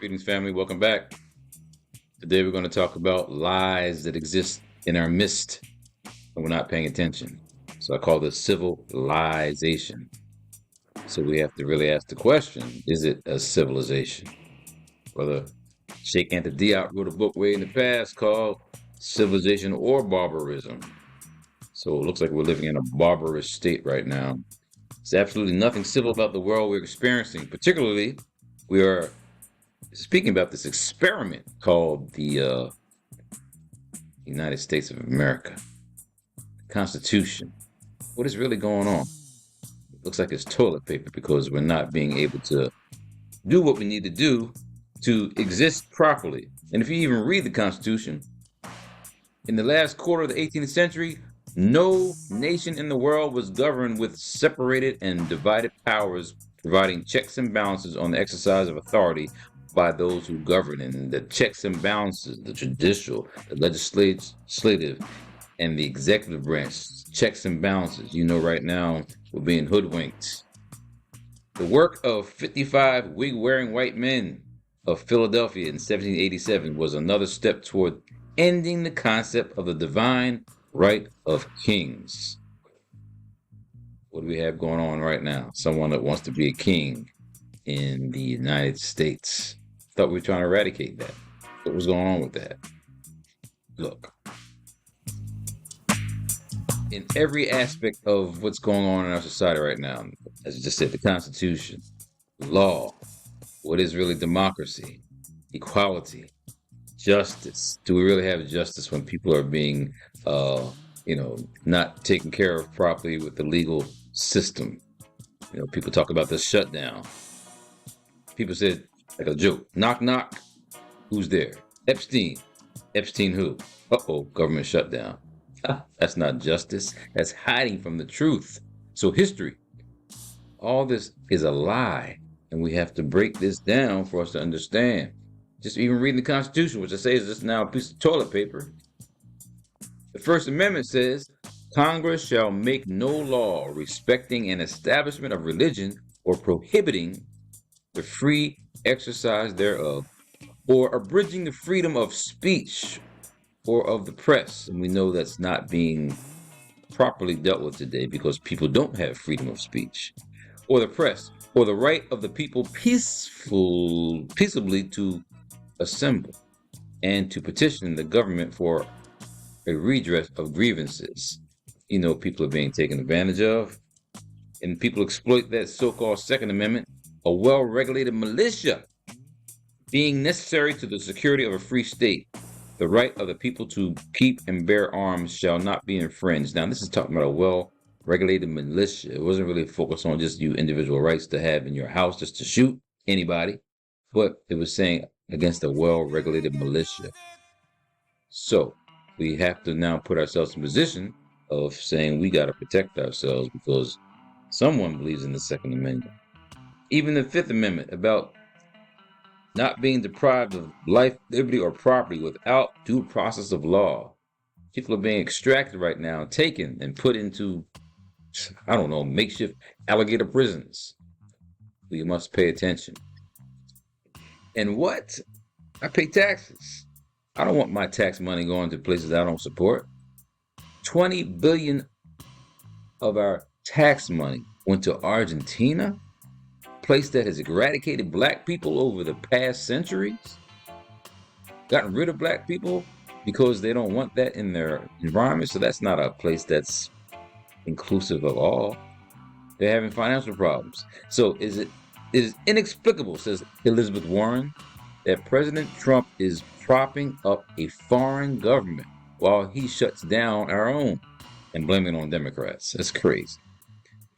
Greetings, family. Welcome back. Today we're going to talk about lies that exist in our midst and we're not paying attention. So I call this Civi-LIE-zation. So we have to really ask the question, is it a civilization? Brother Sheikh Anta Diop wrote a book way in the past called Civilization or Barbarism. So it looks like we're living in a barbarous state right now. There's absolutely nothing civil about the world we're experiencing. Particularly, we are speaking about this experiment called the United States of America, Constitution. What is really going on? It looks like it's toilet paper because we're not being able to do what we need to do to exist properly. And if you even read the Constitution, in the last quarter of the 18th century, no nation in the world was governed with separated and divided powers, providing checks and balances on the exercise of authority by those who govern. And the checks and balances, the judicial, the legislative, and the executive branch, checks and balances. You know, right now we're being hoodwinked. The work of 55 wig-wearing white men of Philadelphia in 1787 was another step toward ending the concept of the divine right of kings. What do we have going on right now? Someone that wants to be a king in the United States. Thought we were trying to eradicate that. What was going on with that? Look, in every aspect of what's going on in our society right now, as I just said, the Constitution, law, what is really democracy, equality, justice. Do we really have justice when people are being, not taken care of properly with the legal system? You know, people talk about the shutdown. People said, like a joke, knock, knock, who's there? Epstein. Epstein who? Uh-oh, government shutdown. That's not justice. That's hiding from the truth. So history, all this is a lie. And we have to break this down for us to understand. Just even reading the Constitution, which I say is just now a piece of toilet paper. The First Amendment says, Congress shall make no law respecting an establishment of religion or prohibiting the free exercise thereof, or abridging the freedom of speech or of the press. And we know that's not being properly dealt with today because people don't have freedom of speech or the press, or the right of the people peaceably to assemble and to petition the government for a redress of grievances. You know, people are being taken advantage of, and people exploit that so-called Second Amendment, a well-regulated militia being necessary to the security of a free state. The right of the people to keep and bear arms shall not be infringed. Now, this is talking about a well-regulated militia. It wasn't really focused on just you individual rights to have in your house just to shoot anybody, but it was saying against a well-regulated militia. So we have to now put ourselves in position of saying we got to protect ourselves because someone believes in the Second Amendment. Even the Fifth Amendment about not being deprived of life, liberty, or property without due process of law. People are being extracted right now, taken and put into, makeshift alligator prisons. We must pay attention. And what? I pay taxes. I don't want my tax money going to places I don't support. 20 billion of our tax money went to Argentina, a place that has eradicated black people over the past centuries, gotten rid of black people because they don't want that in their environment. So that's not a place that's inclusive of all. They're having financial problems. So it is inexplicable, says Elizabeth Warren, that President Trump is propping up a foreign government while he shuts down our own and blaming it on Democrats. That's crazy.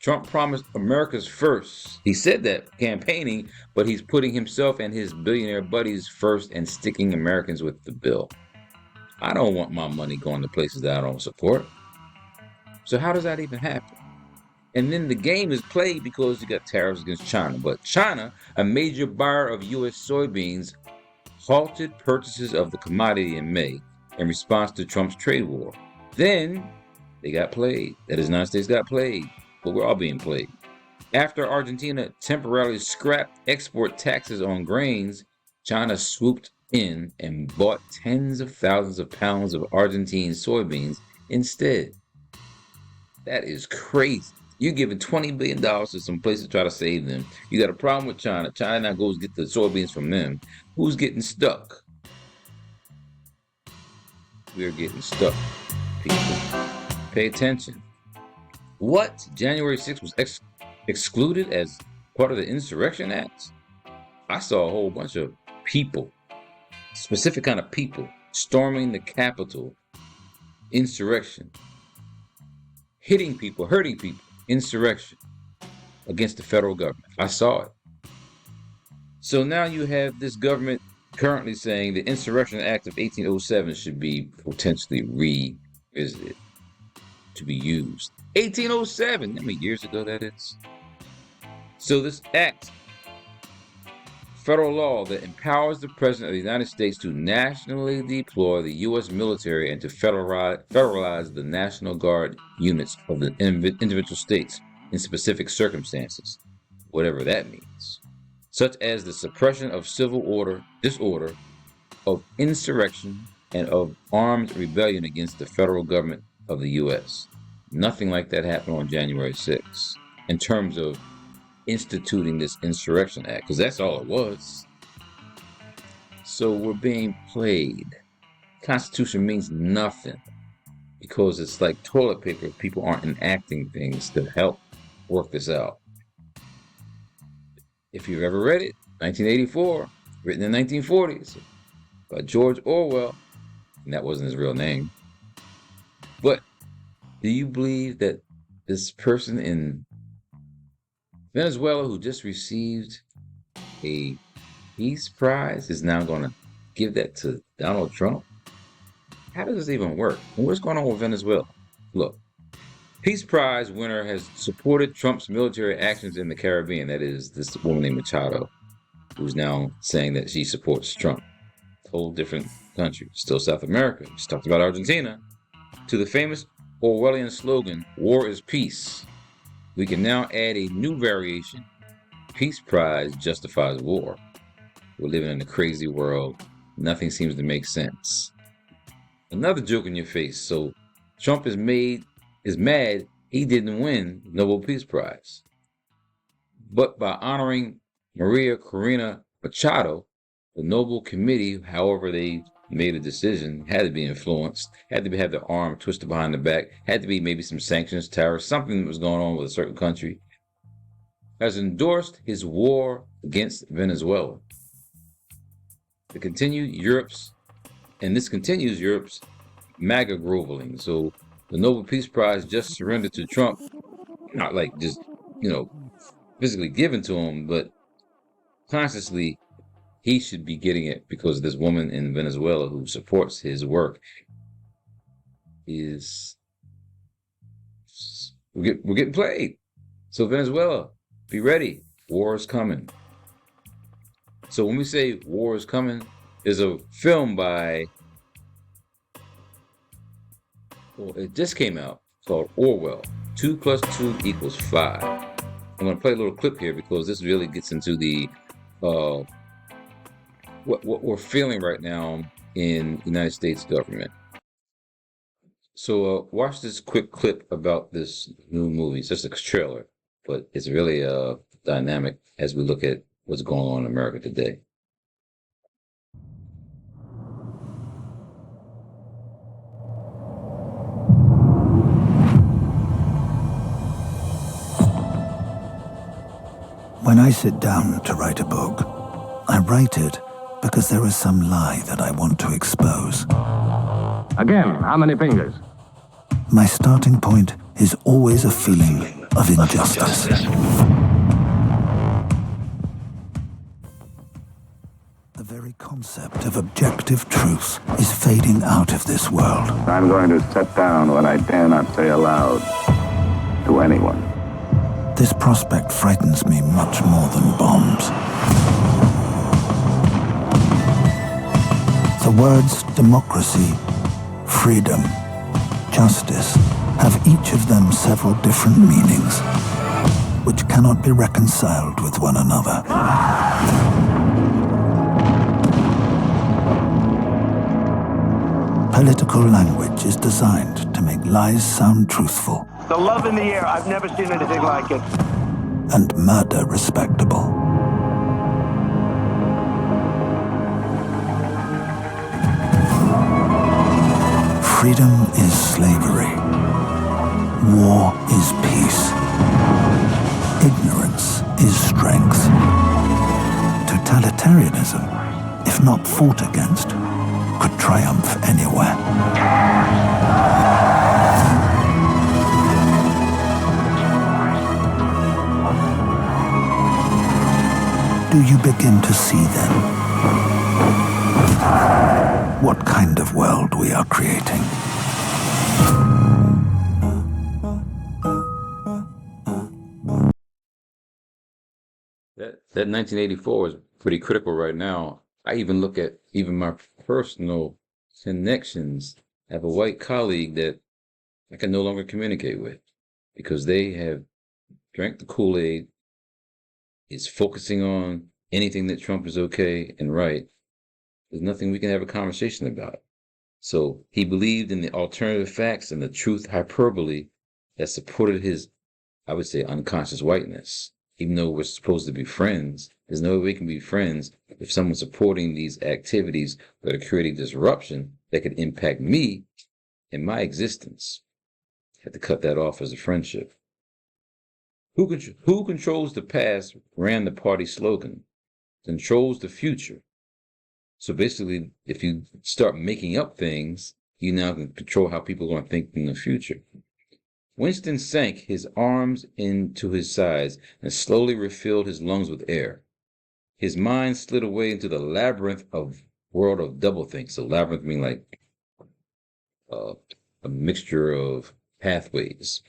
Trump promised America's first. He said that campaigning, but he's putting himself and his billionaire buddies first and sticking Americans with the bill. I don't want my money going to places that I don't support. So how does that even happen? And then the game is played because you got tariffs against China. But China, a major buyer of U.S. soybeans, halted purchases of the commodity in May in response to Trump's trade war. Then they got played. That is, the United States got played. But we're all being played. After Argentina temporarily scrapped export taxes on grains, China swooped in and bought tens of thousands of pounds of Argentine soybeans instead. That is crazy. You're giving $20 billion to some place to try to save them. You got a problem with China. China now goes get the soybeans from them. Who's getting stuck? We're getting stuck, people. Pay attention. What? January 6th was excluded as part of the Insurrection Act? I saw a whole bunch of people, specific kind of people, storming the Capitol. Insurrection. Hitting people, hurting people. Insurrection against the federal government. I saw it. So now you have this government currently saying the Insurrection Act of 1807 should be potentially revisited to be used. 1807, how many years ago that is? So this act, federal law that empowers the President of the United States to nationally deploy the U.S. military and to federalize the National Guard units of the individual states in specific circumstances, whatever that means, such as the suppression of civil disorder, of insurrection, and of armed rebellion against the federal government of the U.S. Nothing like that happened on January 6th in terms of instituting this Insurrection Act, because that's all it was. So we're being played. Constitution means nothing because it's like toilet paper. People aren't enacting things to help work this out. If you've ever read it, 1984, written in the 1940s by George Orwell, and that wasn't his real name. But do you believe that this person in Venezuela who just received a peace prize is now going to give that to Donald Trump? How does this even work? And what's going on with Venezuela? Look, Peace Prize winner has supported Trump's military actions in the Caribbean. That is this woman named Machado, who's now saying that she supports Trump. Whole different country, still South America. We just talked about Argentina. To the famous Orwellian slogan, "War is peace," we can now add a new variation. Peace Prize justifies war. We're living in a crazy world. Nothing seems to make sense. Another joke in your face. So Trump is mad he didn't win the Nobel Peace Prize. But by honoring Maria Corina Machado, the Nobel Committee, however they made a decision, had to be influenced, had to have their arm twisted behind the back, had to be maybe some sanctions, tariffs, something that was going on with a certain country, has endorsed his war against Venezuela. This continues Europe's MAGA groveling. So the Nobel Peace Prize just surrendered to Trump, not like just, physically given to him, but consciously he should be getting it because this woman in Venezuela who supports his work we're getting played. So Venezuela, be ready. War is coming. So when we say war is coming, there's a film it just came out called Orwell, 2 + 2 = 5. I'm going to play a little clip here because this really gets into the what we're feeling right now in the United States government. So watch this quick clip about this new movie. It's just a trailer, but it's really dynamic as we look at what's going on in America today. When I sit down to write a book, I write it because there is some lie that I want to expose. Again, how many fingers? My starting point is always a feeling of injustice. The very concept of objective truth is fading out of this world. I'm going to set down what I dare not say aloud to anyone. This prospect frightens me much more than bombs. The words democracy, freedom, justice have each of them several different meanings, which cannot be reconciled with one another. political language is designed to make lies sound truthful. The love in the air, I've never seen anything like it. And murder respectable. Freedom is slavery. War is peace. Ignorance is strength. Totalitarianism, if not fought against, could triumph anywhere. Do you begin to see then what kind of world we are creating? That 1984 is pretty critical right now. I even look at even my personal connections. I have a white colleague that I can no longer communicate with because they have drank the Kool-Aid, is focusing on anything that Trump is okay and right. There's nothing we can have a conversation about. So he believed in the alternative facts and the truth hyperbole that supported his, I would say, unconscious whiteness. Even though we're supposed to be friends, there's no way we can be friends if someone's supporting these activities that are creating disruption that could impact me and my existence. I had to cut that off as a friendship. Who controls the past ran the party slogan, controls the future. So basically, if you start making up things, you now can control how people are going to think in the future. Winston sank his arms into his sides and slowly refilled his lungs with air. His mind slid away into the labyrinth of world of doublethink. So labyrinth meaning like a mixture of pathways.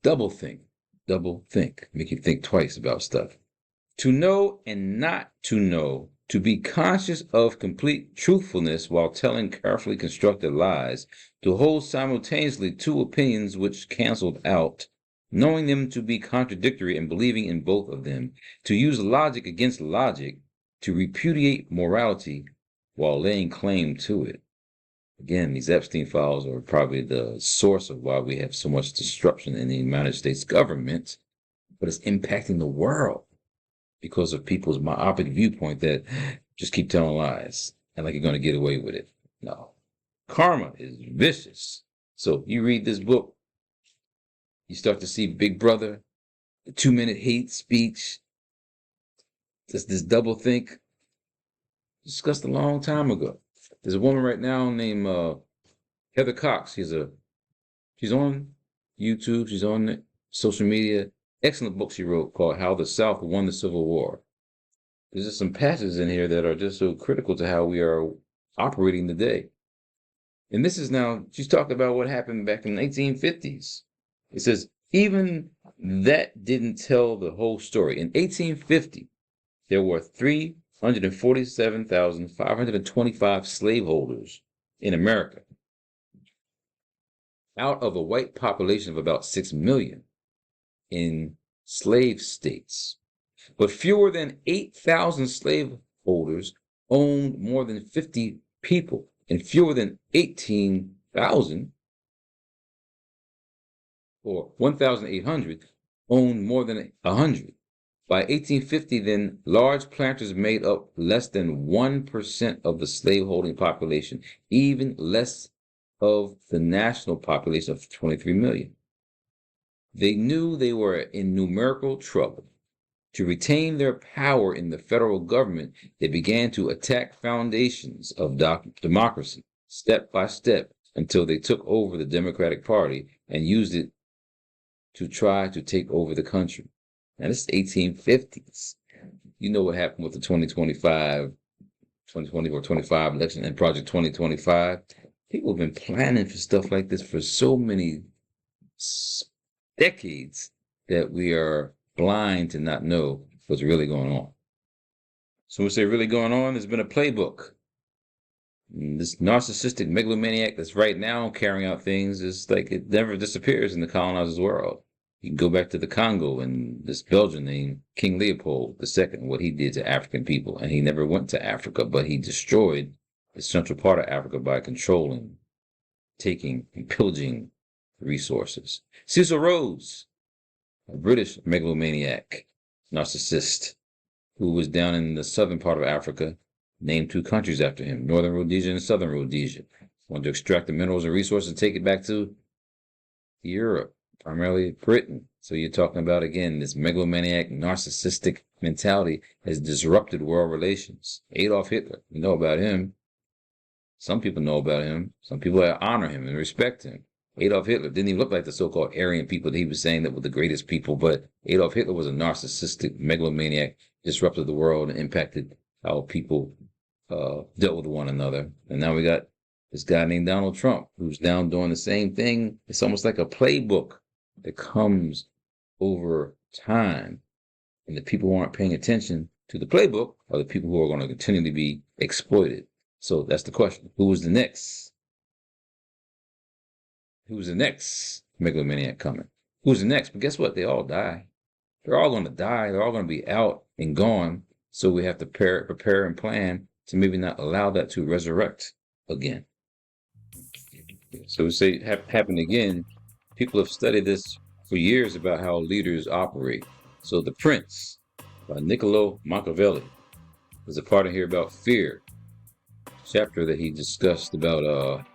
Doublethink, make you think twice about stuff. To know and not to know, to be conscious of complete truthfulness while telling carefully constructed lies, to hold simultaneously two opinions which canceled out, knowing them to be contradictory and believing in both of them, to use logic against logic, to repudiate morality while laying claim to it. Again, these Epstein files are probably the source of why we have so much disruption in the United States government, but it's impacting the world because of people's myopic viewpoint that just keep telling lies and like you're going to get away with it. No. Karma is vicious. So you read this book, you start to see Big Brother, the 2-minute hate speech, this double think, discussed a long time ago. There's a woman right now named Heather Cox. She's on YouTube, she's on social media. Excellent book she wrote called How the South Won the Civil War. There's just some passages in here that are just so critical to how we are operating today. And this is now, she's talking about what happened back in the 1850s. It says, even that didn't tell the whole story. In 1850, there were 347,525 slaveholders in America, out of a white population of about 6 million. In slave states, but fewer than 8,000 slaveholders owned more than 50 people, and fewer than 18,000 or 1,800 owned more than 100. By 1850, then, large planters made up less than 1% of the slaveholding population, even less of the national population of 23 million. They knew they were in numerical trouble. To retain their power in the federal government, they began to attack foundations of democracy, step by step, until they took over the Democratic Party and used it to try to take over the country. Now, this is 1850s. You know what happened with the 2024, 25 election and Project 2025. People have been planning for stuff like this for so many decades that we are blind to not know what's really going on. So when we say really going on, there's been a playbook. And this narcissistic megalomaniac that's right now carrying out things is like it never disappears in the colonizer's world. You can go back to the Congo and this Belgian named King Leopold II, what he did to African people. And he never went to Africa, but he destroyed the central part of Africa by controlling, taking, and pillaging resources. Cecil Rhodes, a British megalomaniac, narcissist, who was down in the southern part of Africa, named 2 countries after him, Northern Rhodesia and Southern Rhodesia. Wanted to extract the minerals and resources and take it back to Europe, primarily Britain. So you're talking about, again, this megalomaniac, narcissistic mentality has disrupted world relations. Adolf Hitler, you know about him. Some people know about him. Some people honor him and respect him. Adolf Hitler didn't even look like the so-called Aryan people that he was saying that were the greatest people, but Adolf Hitler was a narcissistic megalomaniac, disrupted the world and impacted how people dealt with one another. And now we got this guy named Donald Trump, who's now doing the same thing. It's almost like a playbook that comes over time. And the people who aren't paying attention to the playbook are the people who are going to continually be exploited. So that's the question. Who was the next? Who's the next megalomaniac coming? Who's the next? But guess what? They all die. They're all going to die. They're all going to be out and gone. So we have to prepare and plan to maybe not allow that to resurrect again. So we say happen again. People have studied this for years about how leaders operate. So The Prince by Niccolo Machiavelli. There's a part in here about fear. Chapter that he discussed about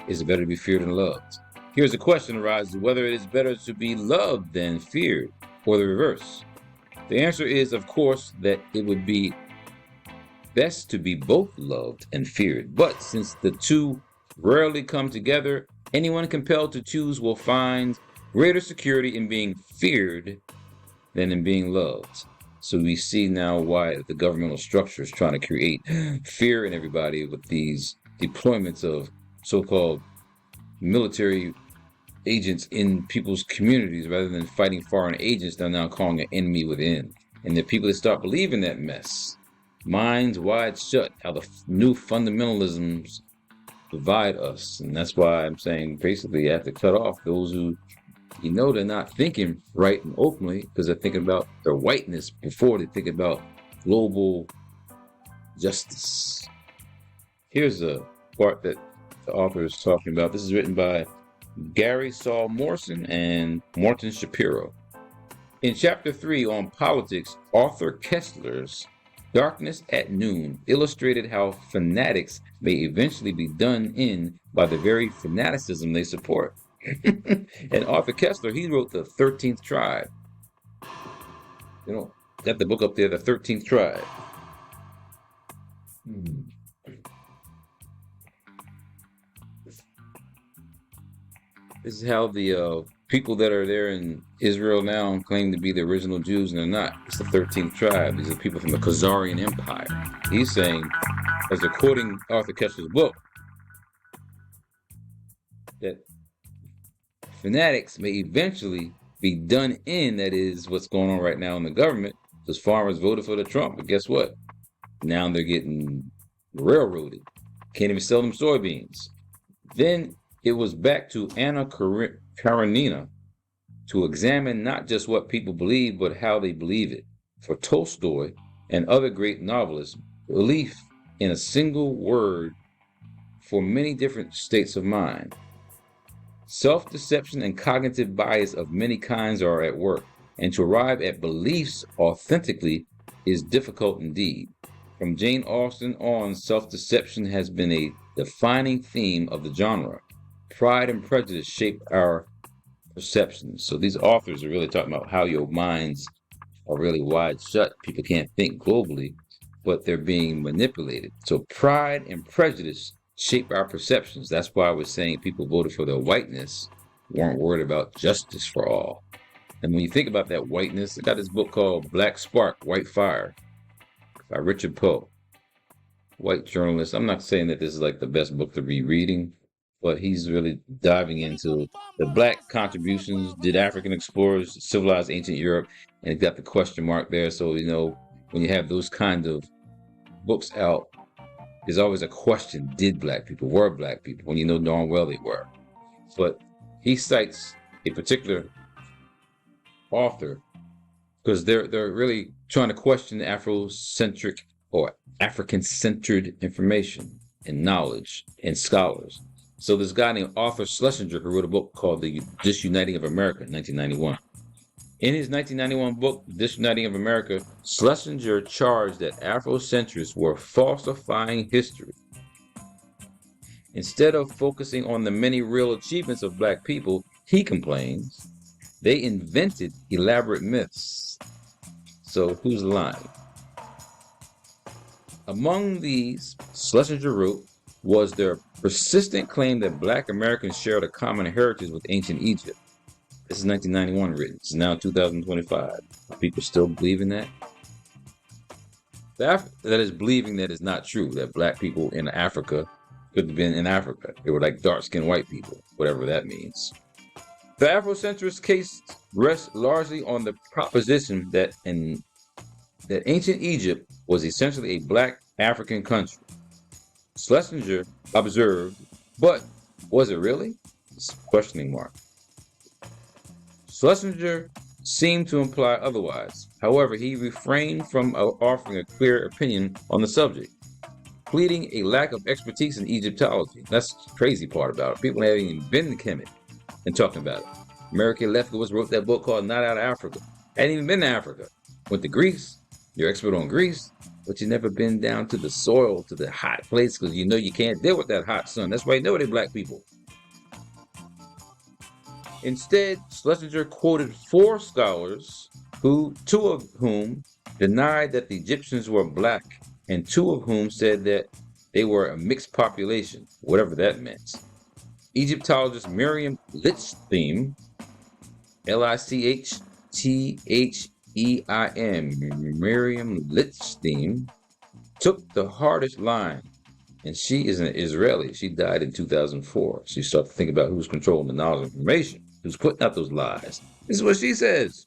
is it better to be feared than loved? Here's a question arises whether it is better to be loved than feared, or the reverse. The answer is, of course, that it would be best to be both loved and feared. But since the two rarely come together, anyone compelled to choose will find greater security in being feared than in being loved. So we see now why the governmental structure is trying to create fear in everybody with these deployments of so-called military agents in people's communities rather than fighting foreign agents. They're now calling an enemy within. And the people that start believing that mess, minds wide shut, how the new fundamentalisms divide us. And that's why I'm saying basically you have to cut off those who, you know, they're not thinking right and openly because they're thinking about their whiteness before they think about global justice. Here's a part that the author is talking about. This is written by Gary Saul Morrison and Morton Shapiro. In Chapter 3 on politics, Arthur Kessler's Darkness at Noon illustrated how fanatics may eventually be done in by the very fanaticism they support. And Arthur Kessler, he wrote The 13th Tribe. You know, got the book up there, The 13th Tribe. This is how the people that are there in Israel now claim to be the original Jews, and they're not. It's the 13th tribe. These are people from the Khazarian Empire. He's saying, as they're quoting Arthur Kessler's book, that fanatics may eventually be done in, that is what's going on right now in the government, because farmers voted for the Trump, but guess what? Now they're getting railroaded. Can't even sell them soybeans. Then it was back to Anna Karenina to examine not just what people believe, but how they believe it. For Tolstoy and other great novelists, belief in a single word for many different states of mind. Self-deception and cognitive bias of many kinds are at work, and to arrive at beliefs authentically is difficult indeed. From Jane Austen on, self-deception has been a defining theme of the genre. Pride and prejudice shape our perceptions. So these authors are really talking about how your minds are really wide shut. People can't think globally, but they're being manipulated. So pride and prejudice shape our perceptions. That's why I was saying people voted for their whiteness, weren't worried about justice for all. And when you think about that whiteness, I got this book called Black Spark, White Fire by Richard Poe, white journalist. I'm not saying that this is like the best book to be reading, but he's really diving into the black contributions. Did African explorers civilize ancient Europe? And it got the question mark there. So, you know, when you have those kind of books out, there's always a question. Did black people, were black people? When you know darn well they were. But he cites a particular author because they're really trying to question Afrocentric or African-centered information. and knowledge and scholars. So this guy named Arthur Schlesinger, who wrote a book called The Disuniting of America in 1991. In his 1991 book, Disuniting of America, Schlesinger charged that Afrocentrists were falsifying history. Instead of focusing on the many real achievements of Black people, he complains, they invented elaborate myths. So who's lying? Among these, Schlesinger wrote, was their persistent claim that Black Americans shared a common heritage with ancient Egypt. This is 1991 written. It's now 2025. Are people still believing that? That is believing that it's not true, that Black people in Africa could have been in Africa. They were like dark-skinned white people, whatever that means. The Afrocentrist case rests largely on the proposition that ancient Egypt was essentially a Black African country. Schlesinger observed, but was it really? Questioning mark. Schlesinger seemed to imply otherwise. However, he refrained from offering a clear opinion on the subject, pleading a lack of expertise in Egyptology. That's the crazy part about it. People haven't even been to Kemet and talking about it. American Lefkowitz wrote that book called Not Out of Africa. Hadn't even been to Africa. Went to Greece. You're expert on Greece, but you've never been down to the soil, to the hot place, because you know you can't deal with that hot sun. That's why you know they're Black people. Instead, Schlesinger quoted 4 scholars, two of whom denied that the Egyptians were Black, and 2 of whom said that they were a mixed population, whatever that meant. Egyptologist Miriam Lichtheim, Lichtheim, Miriam Lichtheim, took the hardest line, and she is an Israeli. She died in 2004. She started to think about who's controlling the knowledge and information, who's putting out those lies. This is what she says.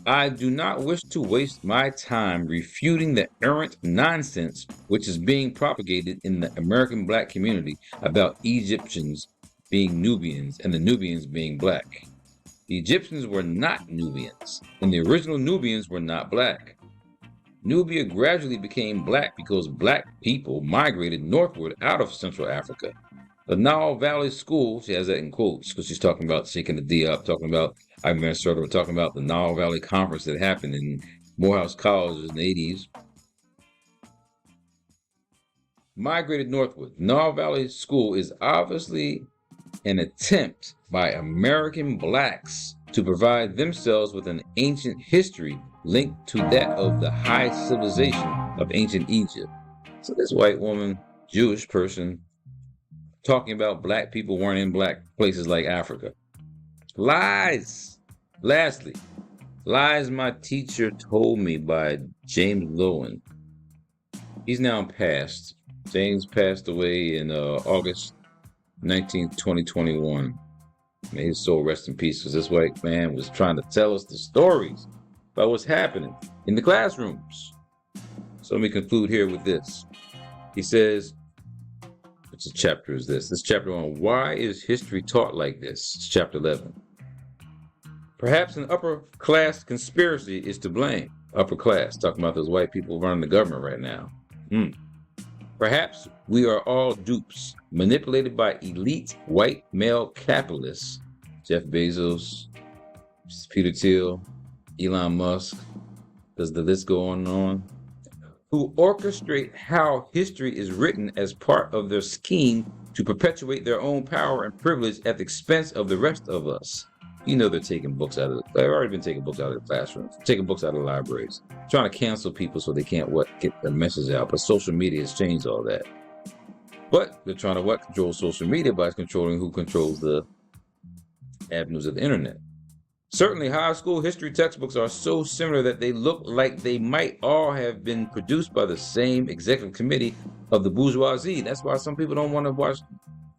I do not wish to waste my time refuting the errant nonsense which is being propagated in the American Black community about Egyptians being Nubians and the Nubians being Black. The Egyptians were not Nubians, and the original Nubians were not Black. Nubia gradually became Black because Black people migrated northward out of Central Africa. The Nile Valley School, she has that in quotes because she's talking about shaking the D up, talking about, I've been sort of talking about the Nile Valley Conference that happened in Morehouse College in the 80s. Migrated northward. Nile Valley School is obviously an attempt by American Blacks to provide themselves with an ancient history linked to that of the high civilization of ancient Egypt. So this white woman, Jewish person, talking about Black people weren't in Black places like Africa. Lies! Lastly, Lies My Teacher Told Me by James Lowen. He's now passed. James passed away in August 19th, 2021. May his soul rest in peace, because this white man was trying to tell us the stories about what's happening in the classrooms. So let me conclude here with this. He says, which chapter is this? This chapter on why is history taught like this? It's chapter 11. Perhaps an upper class conspiracy is to blame. Upper class, talking about those white people running the government right now. Perhaps we are all dupes, manipulated by elite white male capitalists, Jeff Bezos, Peter Thiel, Elon Musk, does the list go on and on, who orchestrate how history is written as part of their scheme to perpetuate their own power and privilege at the expense of the rest of us. You know they're taking books out of they've already been taking books out of the classrooms, taking books out of the libraries, trying to cancel people so they can't get their message out. But social media has changed all that. But they're trying to control social media by controlling who controls the avenues of the internet. Certainly, high school history textbooks are so similar that they look like they might all have been produced by the same executive committee of the bourgeoisie. That's why some people don't want to watch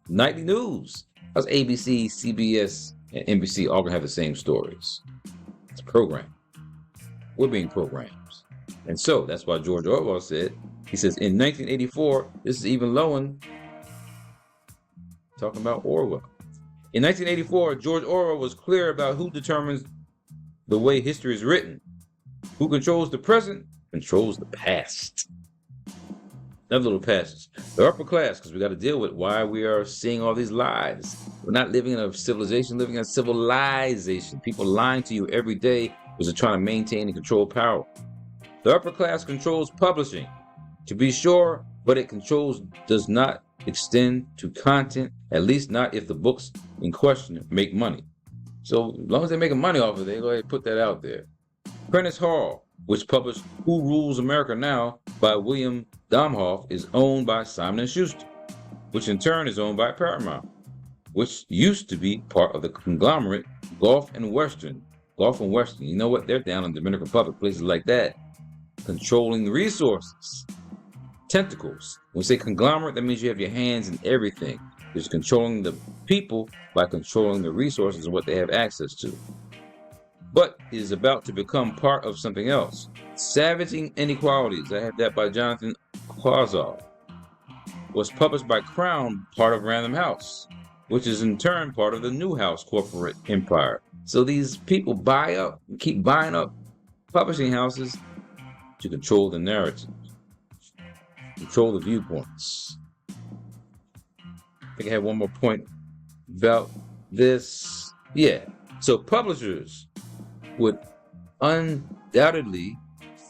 nightly news. That's ABC, CBS, and NBC all gonna have the same stories. It's programmed. We're being programmed. And so that's why George Orwell said, he says in 1984, this is even Lowen talking about Orwell. In 1984, George Orwell was clear about who determines the way history is written. Who controls the present controls the past. Another little passage. The upper class, because we got to deal with why we are seeing all these lies. We're not living in a civilization, living in a Civi-LIE-zation. People lying to you every day because they're trying to maintain and control power. The upper class controls publishing, to be sure, but it does not extend to content, at least not if the books in question make money. So as long as they're making money off of it, they go ahead and put that out there. Prentice Hall, which published Who Rules America Now by William Domhoff, is owned by Simon & Schuster, which in turn is owned by Paramount, which used to be part of the conglomerate Gulf and Western. You know what? They're down in the Dominican Republic, places like that, controlling the resources. Tentacles. When we say conglomerate, that means you have your hands in everything. It's controlling the people by controlling the resources and what they have access to. But it is about to become part of something else. Savaging Inequalities, I have that by Jonathan Quazall, was published by Crown, part of Random House, which is in turn part of the Newhouse corporate empire. So these people keep buying up publishing houses to control the narrative, control the viewpoints. I think I have one more point about this. Yeah, so publishers would undoubtedly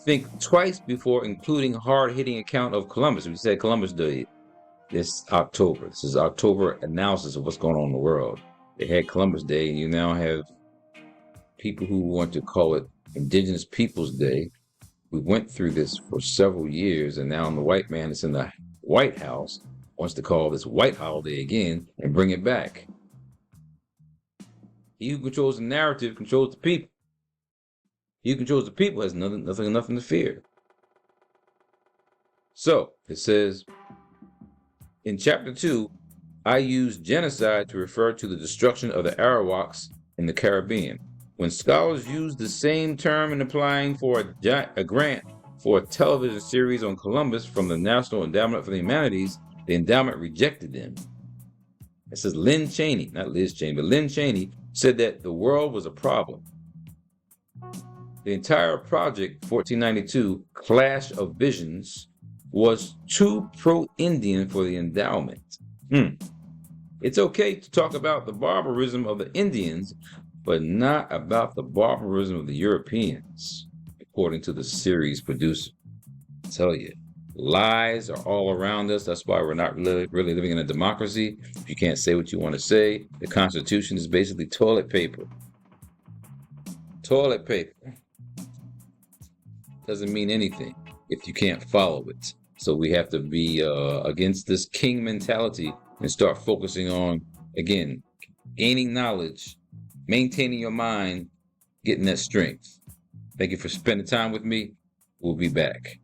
think twice before including hard-hitting account of Columbus. We said Columbus Day this October. This is October analysis of what's going on in the world. They had Columbus Day, and you now have people who want to call it Indigenous Peoples Day. We went through this for several years, and now the white man that's in the White House wants to call this white holiday again and bring it back. He who controls the narrative controls the people. He who controls the people has nothing to fear. So it says in chapter 2, I use genocide to refer to the destruction of the Arawaks in the Caribbean. When scholars use the same term in applying for a grant for a television series on Columbus from the National Endowment for the Humanities, the endowment rejected them. It says Lynn Cheney, not Liz Cheney, but Lynn Cheney said that the world was a problem. The entire project, 1492, Clash of Visions, was too pro-Indian for the endowment. It's okay to talk about the barbarism of the Indians, but not about the barbarism of the Europeans, according to the series producer. I tell you, lies are all around us. That's why we're not really living in a democracy. If you can't say what you want to say, the Constitution is basically toilet paper. Toilet paper doesn't mean anything if you can't follow it. So we have to be against this king mentality and start focusing on, again, gaining knowledge, maintaining your mind, getting that strength. Thank you for spending time with me. We'll be back.